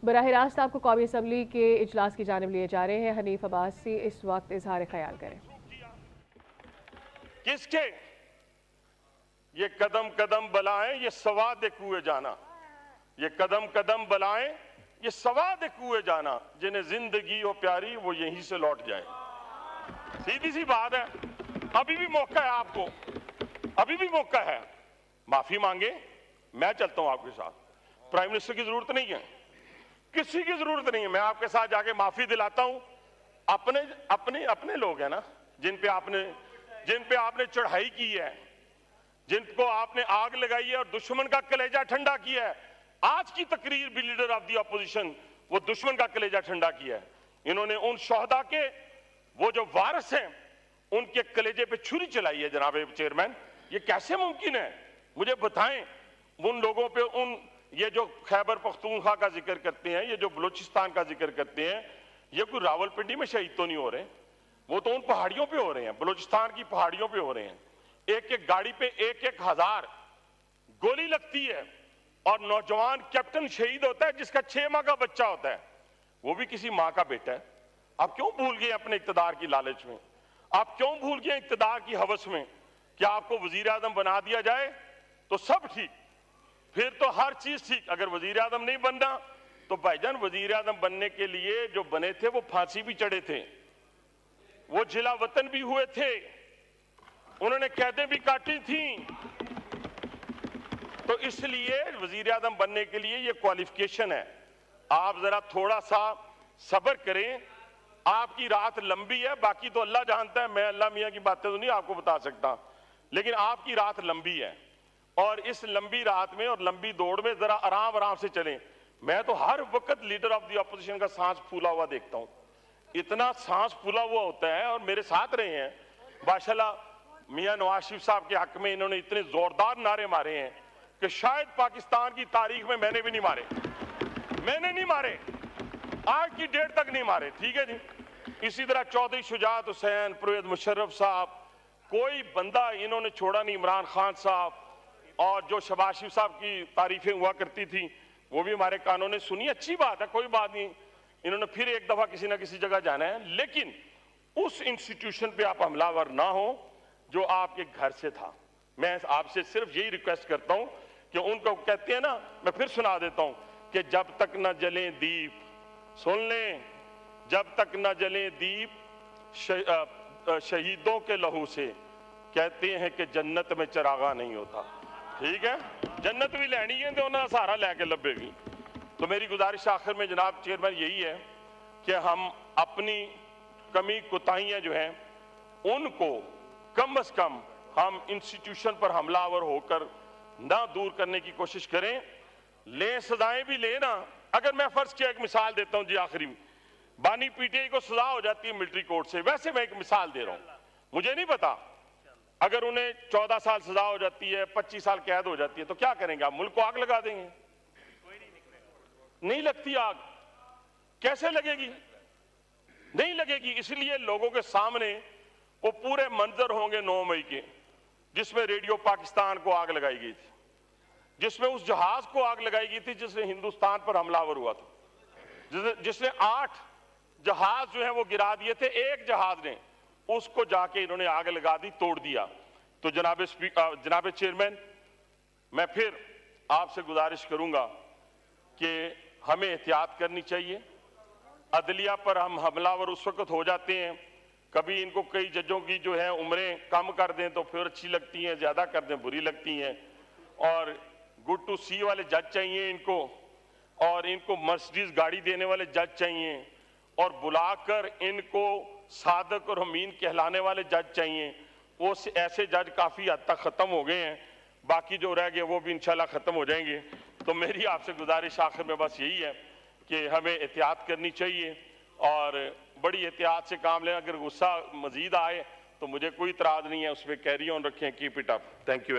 براہ راست آپ کو قومی اسمبلی کے اجلاس کی جانب لیے جا رہے ہیں حنیف عباسی، اس وقت اظہار خیال کریں۔ کس کے یہ قدم قدم بلائیں یہ سواد کوئے جانا، یہ قدم قدم بلائیں یہ سواد کوئے جانا، جنہیں زندگی ہو پیاری وہ یہیں سے لوٹ جائیں۔ سیدھی سی بات ہے، ابھی بھی موقع ہے آپ کو، ابھی بھی موقع ہے، معافی مانگے، میں چلتا ہوں آپ کے ساتھ۔ پرائم منسٹر کی ضرورت نہیں ہے، کسی کی ضرورت نہیں ہے، میں آپ کے ساتھ جا کے معافی دلاتا ہوں۔ اپنے لوگ ہیں نا جن پہ آپ نے چڑھائی کی ہے، جن کو آپ نے آگ لگائی ہے اور دشمن کا کلیجہ ٹھنڈا کیا ہے۔ آج کی تقریر بھی لیڈر آف دی اپوزیشن وہ دشمن کا کلیجہ ٹھنڈا کیا ہے۔ انہوں نے ان شہداء کے وہ جو وارث ہیں ان کے کلیجے پہ چھری چلائی ہے۔ جناب چیئرمین، یہ کیسے ممکن ہے؟ مجھے بتائیں، ان لوگوں پہ یہ جو خیبر پختونخوا کا ذکر کرتے ہیں، یہ جو بلوچستان کا ذکر کرتے ہیں، یہ کوئی راول پنڈی میں شہید تو نہیں ہو رہے، وہ تو ان پہاڑیوں پہ ہو رہے ہیں، بلوچستان کی پہاڑیوں پہ ہو رہے ہیں۔ ایک ایک گاڑی پہ 1,000 گولی لگتی ہے اور نوجوان کیپٹن شہید ہوتا ہے جس کا 6 ماہ کا بچہ ہوتا ہے، وہ بھی کسی ماں کا بیٹا ہے۔ آپ کیوں بھول گئے اپنے اقتدار کی لالچ میں؟ آپ کیوں بھول گئے اقتدار کی ہوس میں کہ آپ کو وزیر اعظم بنا دیا جائے تو سب ٹھیک، پھر تو ہر چیز ٹھیک۔ اگر وزیر اعظم نہیں بننا تو بھائی جان وزیر اعظم بننے کے لیے جو بنے تھے وہ پھانسی بھی چڑھے تھے، وہ جلا وطن بھی ہوئے تھے، انہوں نے قیدیں بھی کاٹی تھیں۔ تو اس لیے وزیر اعظم بننے کے لیے یہ کوالیفیکیشن ہے۔ آپ ذرا تھوڑا سا صبر کریں، آپ کی رات لمبی ہے، باقی تو اللہ جانتا ہے، میں اللہ میاں کی باتیں تو نہیں آپ کو بتا سکتا، لیکن آپ کی رات لمبی ہے، اور اس لمبی رات میں اور لمبی دوڑ میں ذرا آرام سے چلیں۔ میں تو ہر وقت لیڈر آف دی اپوزیشن کا سانس پھولا ہوا دیکھتا ہوں، اتنا سانس پھولا ہوا ہوتا ہے، اور میرے ساتھ رہے ہیں ماشاءاللہ۔ میاں نواز شریف صاحب کے حق میں انہوں نے اتنے زوردار نعرے مارے ہیں کہ شاید پاکستان کی تاریخ میں میں نے بھی نہیں مارے، میں نے نہیں مارے، آج کی ڈیٹ تک نہیں مارے، ٹھیک ہے جی۔ اسی طرح چودھری شجاعت حسین، پرویز مشرف صاحب، کوئی بندہ انہوں نے چھوڑا نہیں، عمران خان صاحب، اور جو شہباز شریف صاحب کی تعریفیں ہوا کرتی تھی وہ بھی ہمارے کانوں نے سنی، اچھی بات ہے، کوئی بات نہیں، انہوں نے پھر ایک دفعہ کسی نہ کسی جگہ جانا ہے، لیکن اس انسٹیٹیوشن پہ آپ حملہ ور نہ ہوں جو آپ کے گھر سے تھا۔ میں آپ سے صرف یہی ریکویسٹ کرتا ہوں کہ ان کو کہتے ہیں نا، میں پھر سنا دیتا ہوں کہ جب تک نہ جلیں دیپ، سن لیں، جب تک نہ جلیں دیپ شہیدوں کے لہو سے، کہتے ہیں کہ جنت میں چراغاں نہیں ہوتا، ٹھیک ہے؟ جنت بھی لینی ہے تو انہوں نے سہارا لے کے لبے گی۔ تو میری گزارش آخر میں جناب چیئرمین یہی ہے کہ ہم اپنی کمی کوتاہیاں جو ہیں ان کو کم از کم ہم انسٹیٹیوشن پر حملہ آور ہو کر نہ دور کرنے کی کوشش کریں، لیں سزائیں بھی لیں نا۔ اگر میں فرض کیا ایک مثال دیتا ہوں جی آخری میں، بانی پی ٹی آئی کو سزا ہو جاتی ہے ملٹری کورٹ سے، ویسے میں ایک مثال دے رہا ہوں، مجھے نہیں پتا اگر انہیں 14 سال سزا ہو جاتی ہے، 25 سال قید ہو جاتی ہے تو کیا کریں گے؟ آپ ملک کو آگ لگا دیں گے؟ نہیں لگتی آگ، کیسے لگے گی؟ نہیں لگے گی۔ اس لیے لوگوں کے سامنے وہ پورے منظر ہوں گے 9 مئی کے، جس میں ریڈیو پاکستان کو آگ لگائی گئی تھی، جس میں اس جہاز کو آگ لگائی گئی تھی جس نے ہندوستان پر حملہ آور ہوا تھا، جس نے 8 جہاز جو ہیں وہ گرا دیے تھے، ایک جہاز نے اس کو جا کے انہوں نے آگ لگا دی، توڑ دیا۔ تو جناب چیئرمین، میں پھر آپ سے گزارش کروں گا کہ ہمیں احتیاط کرنی چاہیے۔ عدلیہ پر ہم حملہ آور اس وقت ہو جاتے ہیں، کبھی ان کو کئی ججوں کی جو ہے عمریں کم کر دیں تو پھر اچھی لگتی ہیں، زیادہ کر دیں بری لگتی ہیں، اور گڈ ٹو سی والے جج چاہیے ان کو، اور ان کو مرسڈیز گاڑی دینے والے جج چاہیے، اور بلا کر ان کو صادق اور امین کہلانے والے جج چاہیے۔ وہ ایسے جج کافی حد تک ختم ہو گئے ہیں، باقی جو رہ گئے وہ بھی انشاءاللہ ختم ہو جائیں گے۔ تو میری آپ سے گزارش آخر میں بس یہی ہے کہ ہمیں احتیاط کرنی چاہیے اور بڑی احتیاط سے کام لیں۔ اگر غصہ مزید آئے تو مجھے کوئی اعتراض نہیں ہے، اس پہ کیری آن رکھیں، keep it up. Thank you.